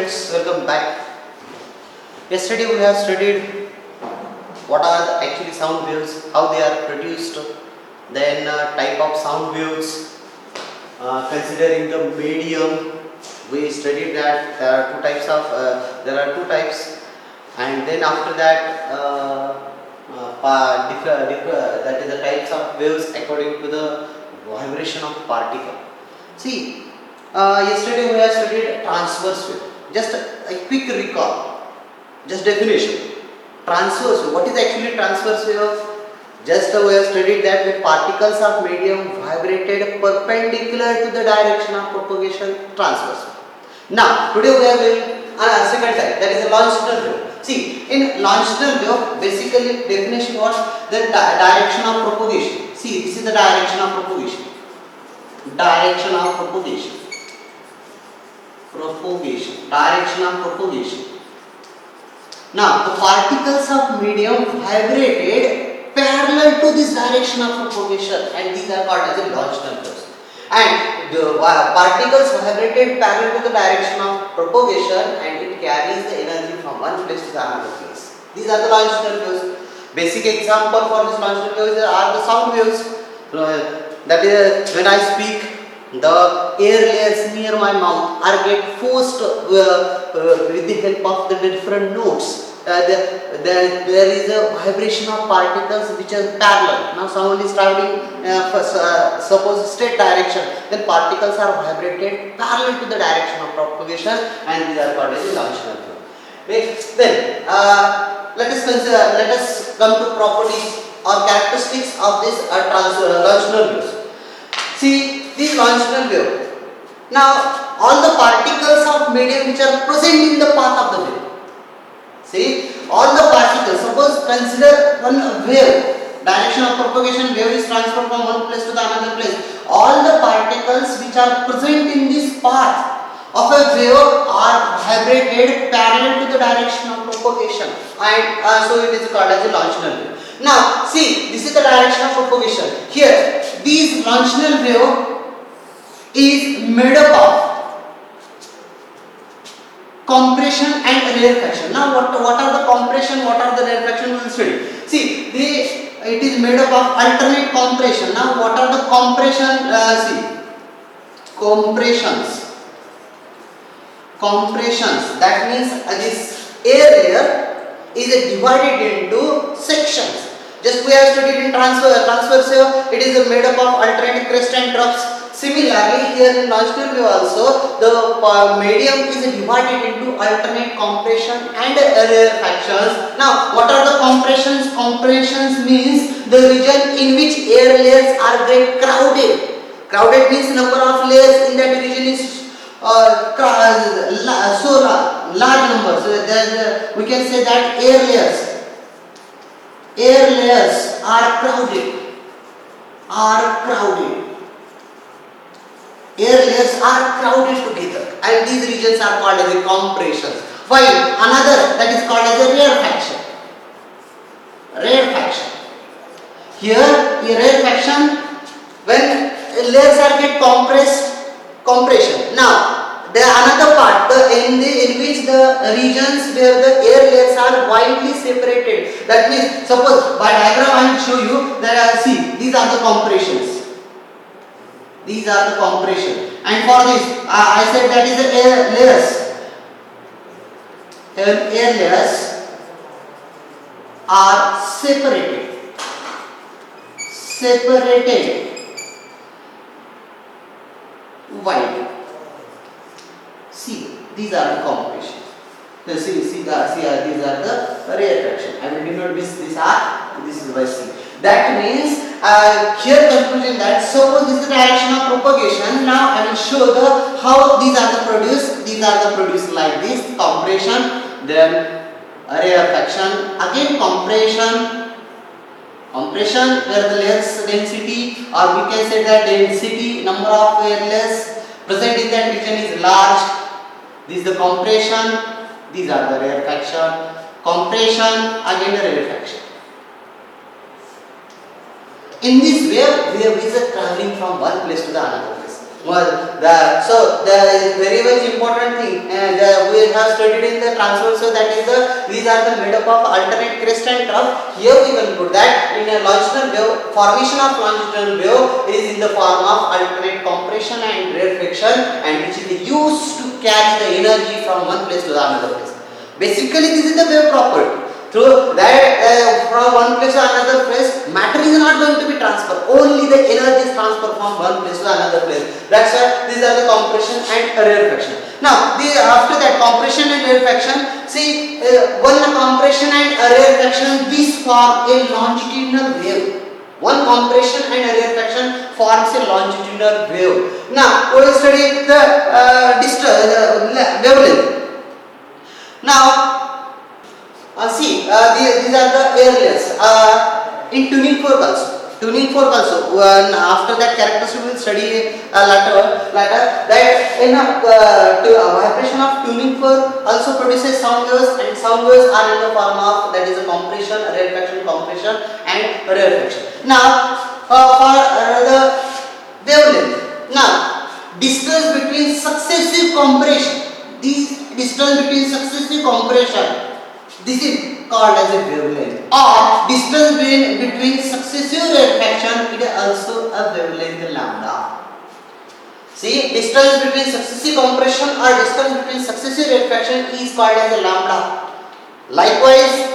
students, welcome back. Yesterday we have studied what are the actually sound waves, how they are produced, then type of sound waves, considering the medium. We studied that there are two types, and then after that that is the types of waves according to the vibration of particle. See, yesterday we have studied transverse wave. Just a quick recall, just definition. Transverse wave. What is actually transverse wave? Just we have studied that when particles of medium vibrated perpendicular to the direction of propagation, transverse wave. Now, today we are doing second type, that is a longitudinal wave. See, in longitudinal wave, basically definition was the direction of propagation. See, this is the direction of propagation. Direction of propagation. Direction of propagation. Now, the particles of medium vibrated parallel to this direction of propagation, and these are called as a longitudinal waves. And the particles vibrated parallel to the direction of propagation, and it carries the energy from one place to the another place. These are the longitudinal waves. Basic example for this longitudinal waves are the sound waves. That is, when I speak, the air layers near my mouth are get forced with the help of the different notes. There is a vibration of particles which are parallel. Now someone is traveling suppose straight direction, then particles are vibrated parallel to the direction of propagation, and these are called as longitudinal wave. Then let us come to properties or characteristics of this longitudinal waves. See, these longitudinal wave. Now all the particles of medium which are present in the path of the wave. See, all the particles, suppose consider one wave, direction of propagation, wave is transferred from one place to the another place. All the particles which are present in this path of a wave are vibrated parallel to the direction of propagation, and so it is called as a longitudinal wave. Now, see, this is the direction of propagation. Here, this longitudinal wave is made up of compression and rarefaction. Now what are the compression, what are the rarefaction, we will study. See, it is made up of alternate compression. Now what are the compression? Compressions, that means this air layer is divided into sections. Just we have studied in transverse wave, it is made up of alternate crest and troughs. Similarly, here in longitudinal wave also, the medium is divided into alternate compression and rarefactions. Now, what are the compressions? Compressions means the region in which air layers are get crowded. Crowded means number of layers in that region is so large number. So we can say that air layers are crowded. Air layers are crowded together, and these regions are called as a compressions. While another that is called as a rarefaction. Here, a rarefaction, when layers are get compression. Now, the another part, in which the regions where the air layers are widely separated. That means, suppose by diagram I will show you that these are the compressions. These are the compression, and for this I said that is the air layers. Air layers are separated wide. See, these are the compression. These are the rarefaction. I will denote this is by C. That means here conclusion that suppose this is the direction of propagation. Now I will show how these are the produced. These are the produced like this: compression, then rarefaction, again compression where the layers density, or we can say that density, number of air layers present in that region is large. This is the compression. These are the rarefaction. Compression, again the rarefaction. In this wave is traveling from one place to the another place. Well, so the very much important thing we have studied in the transversal, that is these are the made up of alternate crest and trough. Here we can put that in a longitudinal wave, formation of longitudinal wave is in the form of alternate compression and rarefaction, and which is used to carry the energy from one place to the another place. Basically, this is the wave property. Through that, from one place to another place, matter is not going to be transferred. Only the energy is transferred from one place to another place. That's why these are the compression and rarefaction. Now, after that compression and rarefaction, see, one compression and rarefaction, these form a longitudinal wave. One compression and rarefaction forms a longitudinal wave. Now, we will study the wavelength. Now, these are the air layers. In tuning fork also. After that characteristic we will study later that in vibration of tuning fork also produces sound waves, and sound waves are in the form of, that is a compression, rarefaction, compression and rarefaction. Now for the wavelength. Now distance between successive compression. These distance between successive compression, this is called as a wavelength, or distance between successive rarefaction, it is also a wavelength lambda. See, distance between successive compression or distance between successive rarefaction is called as a lambda. Likewise,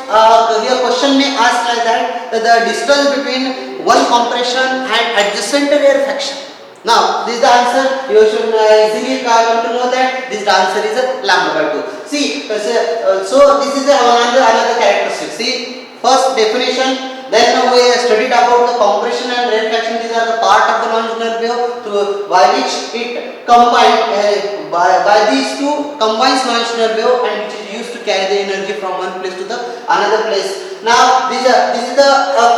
here question may ask like that, the distance between one compression and adjacent rarefaction. Now, this is the answer. You should easily come to know that this answer is a lambda by 2. See, so this is another characteristic. See, first definition, then we studied about the compression and rarefaction. These are the part of the longitudinal wave by which it combines, by these two combines longitudinal wave, and which is used to carry the energy from one place to the another place. Now, this is the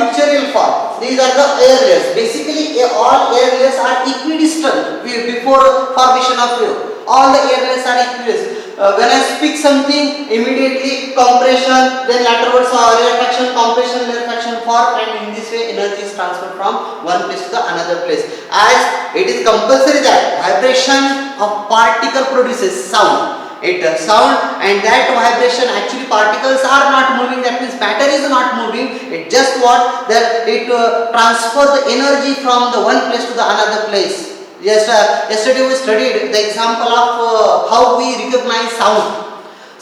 pictorial form. These are the air layers. Basically, all air layers are equidistant before formation of wave. All the air layers are equidistant. When I speak something, immediately compression, then afterwards rarefaction, compression, rarefaction form, and in this way energy is transferred from one place to the another place. As it is compulsory that vibration of particle produces sound. Sound, and that vibration, actually particles are not moving, that means matter is not moving, it just what that it transfers the energy from the one place to the another place. Yes, yesterday we studied the example of how we recognize sound.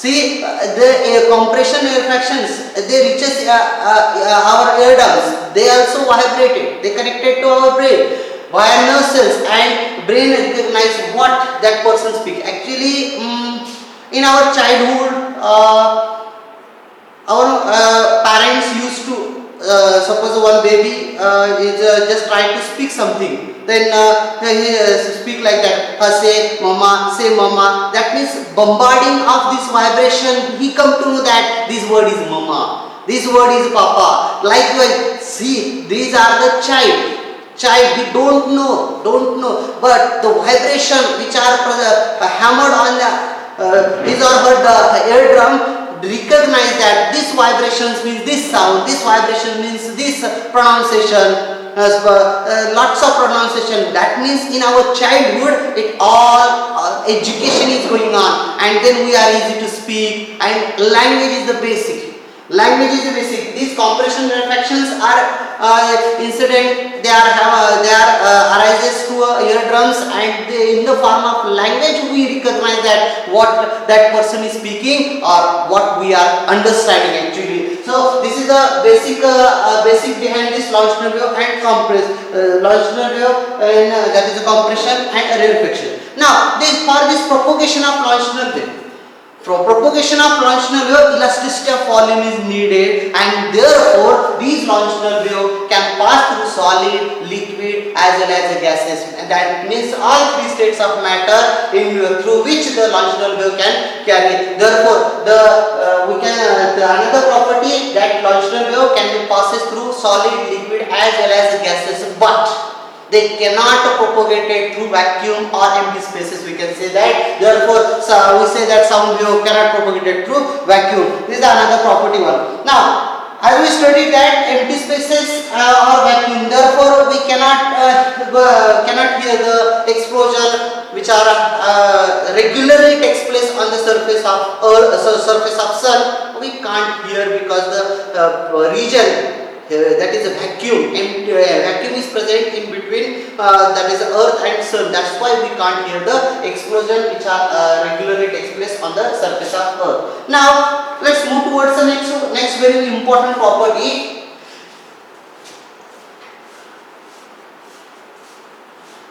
See, the compression rarefaction, they reaches our eardrums, they also vibrated, they connected to our brain via nerve cells, and brain recognize what that person speak. Actually, in our childhood, our parents used to suppose one baby is just trying to speak something, then he speak like that, say mama, that means bombarding of this vibration, he come to know that this word is mama, this word is papa. Likewise, see, these are the child, he don't know, but the vibration which are hammered on the his or her eardrum, recognize that this vibrations means this sound, this vibration means this pronunciation, lots of pronunciation. That means in our childhood, it all education is going on, and then we are easy to speak, and language is the basic. These compression reflections are incident. They are arises to eardrums, and in the form of language we recognize that what that person is speaking or what we are understanding actually. So this is the basic behind this longitudinal wave and longitudinal wave, and that is the compression and rarefaction. Now, for this propagation of longitudinal wave. For propagation of longitudinal wave, elasticity of volume is needed, and therefore these longitudinal wave can pass through solid, liquid as well as gases. And that means all three states of matter through which the longitudinal wave can carry. Therefore, another property that longitudinal wave can be passes through solid, liquid as well as gases, but they cannot propagate it through vacuum or empty spaces, we can say that. Therefore, we say that sound wave cannot propagate it through vacuum. This is another property one. Now, as we studied that empty spaces or vacuum, therefore we cannot hear the explosion regularly takes place on the surface of Earth, surface of Sun, we can't hear because the region that is a vacuum, vacuum is present in between that is Earth and Sun. That's why we can't hear the explosion which are regularly takes place on the surface of Earth. Now let's move towards the next very important property.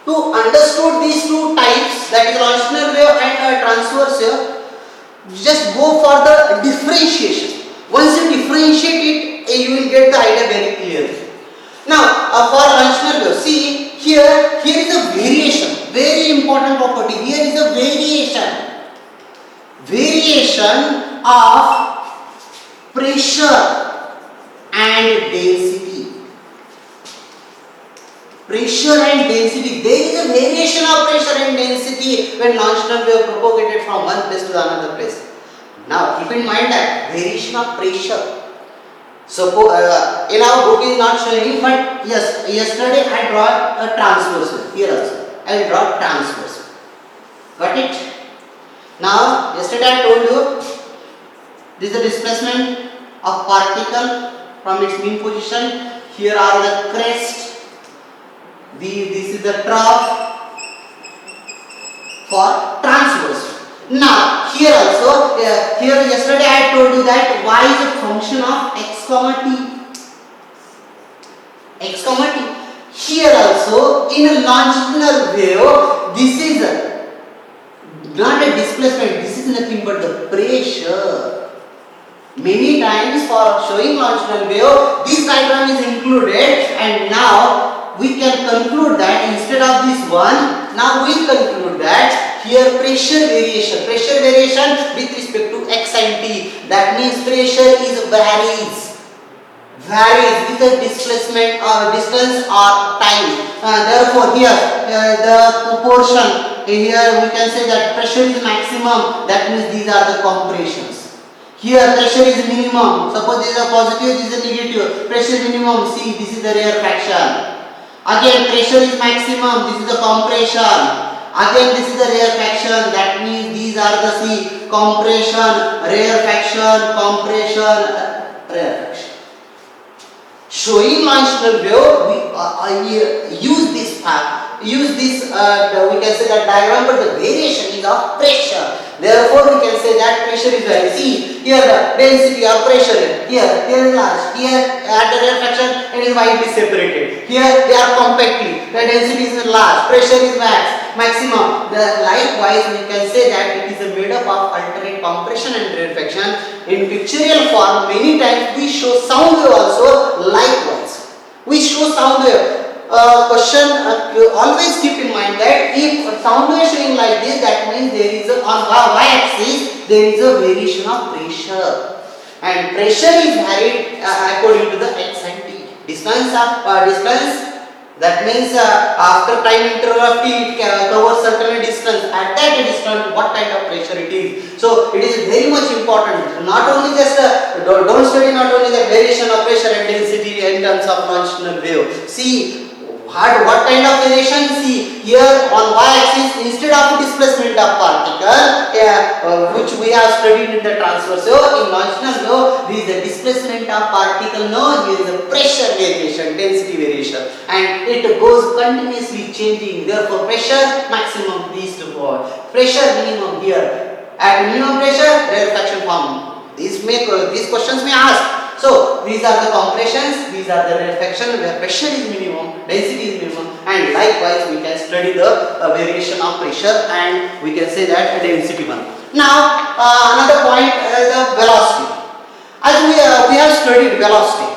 To understood these two types, that is longitudinal wave and transverse wave, just go for the differentiation. Once you differentiate it, you will get the idea very clearly. Now, for longitudinal wave, see here is a variation. Very important property. Here is a variation of pressure and density. Pressure and density. There is a variation of pressure and density when longitudinal wave propagated from one place to another place. Now keep in mind that variation of pressure. So in our book is not showing, but yes, yesterday I draw a transverse. Here also I will draw transverse. Got it? Now yesterday I told you this is the displacement of particle from its mean position. Here are the crest. This is the trough for transverse. Now here also, here yesterday I told you that y is a function of x comma t. X comma t. Here also in a longitudinal wave, this is not a displacement. This is nothing but the pressure. Many times for showing longitudinal wave, this diagram is included, and now we can conclude that instead of this one, now we conclude that here pressure variation with respect to x and t. That means pressure is varies with the displacement or distance or time. Therefore here the proportion, here we can say that pressure is maximum. That means these are the compressions. Here pressure is minimum. Suppose this is a positive, this is a negative. Pressure minimum. See, this is the rarefaction. Again pressure is maximum, this is the compression. Again this is the rarefaction, that means these are the C, compression, rarefaction, compression, rarefaction. Showing longitudinal wave, we use this we can say that diagram, but the variation is of pressure. Therefore we can say that pressure is very. See here the density of pressure here is large, here at the rarefaction it is widely separated, here they are compactly, the density is large, pressure is maximum. Likewise we can say that it is made up of alternate compression and rarefaction. In pictorial form many times we show sound wave also. Likewise we show sound wave. Question, always keep in mind that if sound wave showing like this, that means there is on y-axis there is a variation of pressure, and pressure is varied according to the x and t. Distance, that means after time interval of t it covers certain distance. At that distance what kind of pressure it is. So it is very much important. Not only just don't study not only the variation of pressure and density in terms of longitudinal wave. See what kind of variation. See here on y-axis, instead of displacement of particle which we have studied in the transverse wave, in longitudinal wave there is a displacement of particle. No, here is a pressure variation, density variation, and it goes continuously changing. Therefore pressure maximum these two for pressure minimum. Here at minimum pressure rarefaction form. These questions may ask. So these are the compressions, these are the rarefaction where pressure is minimum, density is minimum, and likewise we can study the variation of pressure, and we can say that density one. Now another point is the velocity. As we have studied velocity.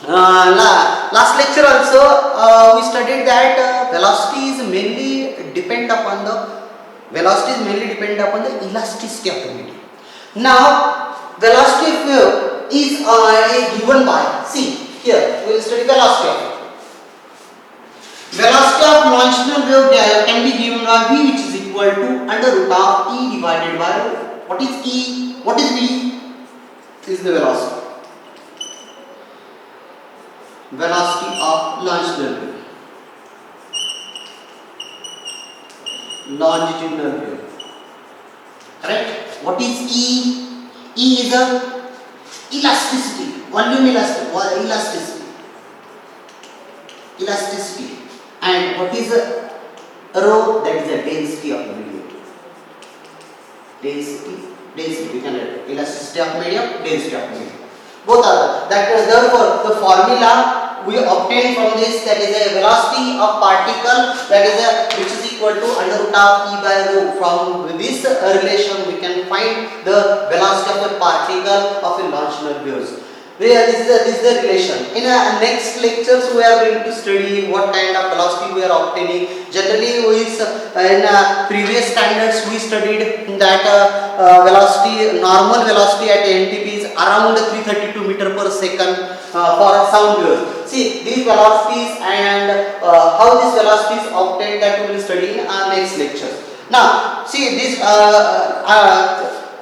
Last lecture also we studied that velocity is mainly depend upon the elasticity of the medium. Now velocity of wave is given by, see here we will study velocity of it. Velocity of longitudinal wave can be given by v, which is equal to under root of e divided by rho. What is e? What is v? This is the velocity. Velocity of longitudinal wave. Correct? What is E? E is a elasticity, volume elasticity. Elasticity. And what is a rho? That is the density of the medium. Density. We can write elasticity of medium, density of medium. Both are that. Therefore, the formula we obtain from this, that is a velocity of particle, that is which is equal to under root of E by rho. From this relation, we can find the velocity of a particle of a longitudinal waves. This is the relation. In next lectures, we are going to study what kind of velocity we are obtaining. Generally, in previous standards we studied that normal velocity at NTP is around 332 meter per second for a sound wave. See these velocities and how this velocity is obtained, that we will study in next lectures. Now, see this.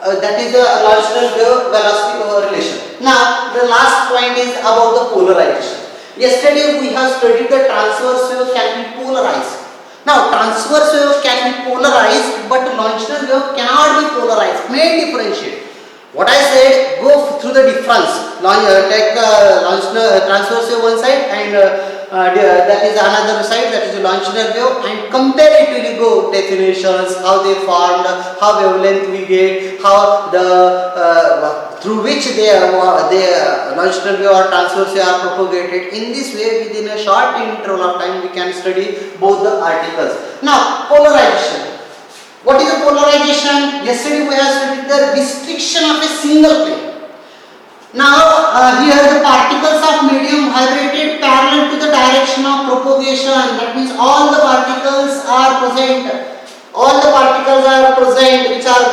That is the longitudinal wave velocity relation. Now, the last point is about the polarization. Yesterday we have studied the transverse wave can be polarized. Now, transverse wave can be polarized, but longitudinal wave cannot be polarized. Main differentiate. What I said, go through the difference. Take transverse wave one side and that is another side, that is the longitudinal wave, and comparatively go definitions, how they formed, how wavelength we get, how the through which they longitudinal wave or transverse wave are propagated. In this way, within a short interval of time, we can study both the articles. Now, polarization. What is the polarization? Yesterday we have studied the restriction of a single plane. Now, here the particles of medium vibrated parallel to the direction of propagation. That means all the particles are present. All the particles are present which are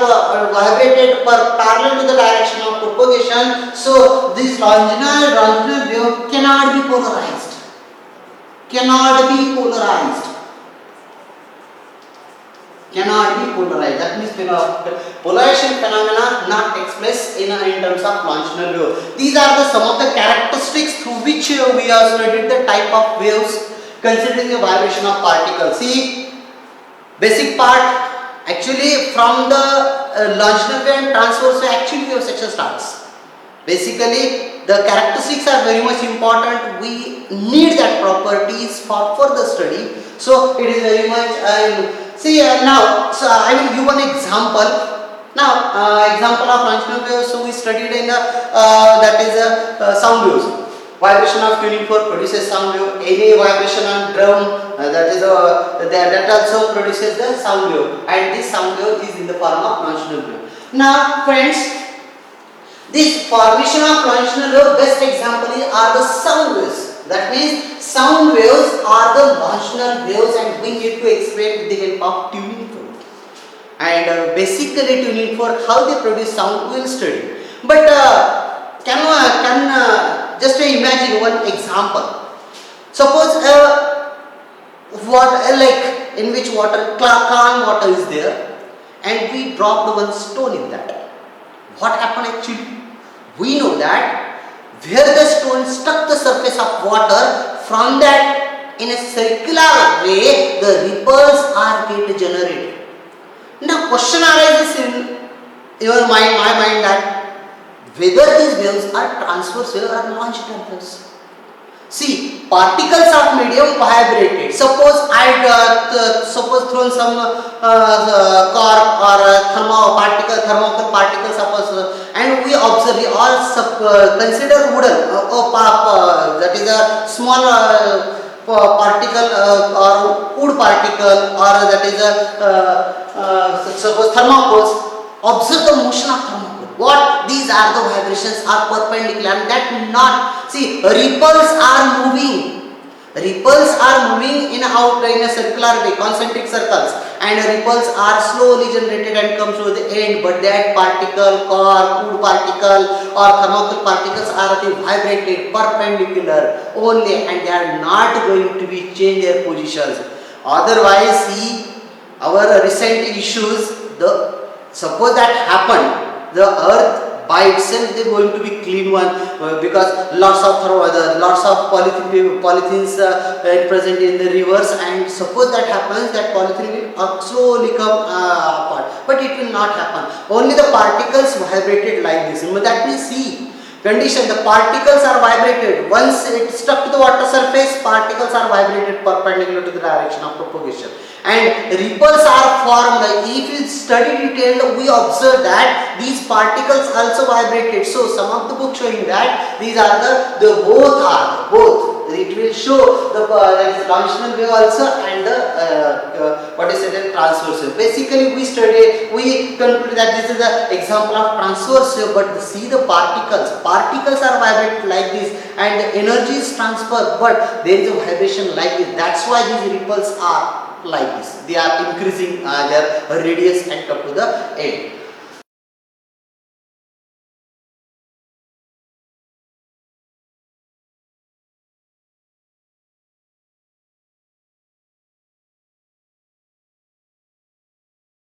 vibrated parallel to the direction of propagation. So, this longitudinal wave cannot be polarized. Cannot be polarized. Cannot be polarized. That means polarization phenomena not takes place in terms of longitudinal wave. These are some of the characteristics through which we have studied the type of waves considering the vibration of particles. See, basic part, actually from the longitudinal wave and transverse wave, actually wave section starts. Basically, the characteristics are very much important. We need that properties for further study. So it is very much. See now, so I will give one example. Now, example of longitudinal waves. So we studied in that is sound waves. Vibration of tuning fork produces sound wave. Any vibration on drum, that also produces the sound wave. And this sound wave is in the form of longitudinal wave. Now, friends, this formation of longitudinal wave, best example are the sound waves. That means sound waves are the longitudinal waves, and we need to explain with the help of tuning fork. And basically tuning fork, how they produce sound, we will study. But can just imagine one example. Suppose like in which water, calm water is there, and we dropped one stone in that. What happened actually? We know that where the stone struck the surface of water, from that in a circular way the ripples are get generated. Now question arises in your mind, my mind, that whether these waves are transverse waves or longitudinal waves. See, particles of medium vibrated. Suppose I thrown some cork or thermocouple particle, suppose, and we observe, we all consider wooden, that is a small particle or wood particle, or that is a suppose thermocouples. Observe the motion of thermocouple. What? These are the vibrations are perpendicular, and that not. See, ripples are moving. Ripples are moving in a circular way, concentric circles, and ripples are slowly generated and come to the end. But that particle, cork, wood particle, or thermocouple particles are vibrated perpendicular only, and they are not going to be change their positions. Otherwise, see our recent issues. Suppose that happened, the earth by itself they are going to be clean one, because lots of polythenes present in the rivers, and suppose that happens, that polythene will slowly come apart, but it will not happen. Only the particles vibrated like this. Remember that means see condition, the particles are vibrated. Once it stuck to the water surface, particles are vibrated perpendicular to the direction of propagation, and ripples are formed. Like if you study detailed, we observe that these particles also vibrated. So some of the books showing that these are the both. It will show the longitudinal wave also and the what is it, transverse wave. Basically we conclude that this is the example of transverse wave, but see the particles are vibrated like this, and the energy is transferred, but there is a vibration like this. That's why these ripples are like this. They are increasing their radius and come to the end.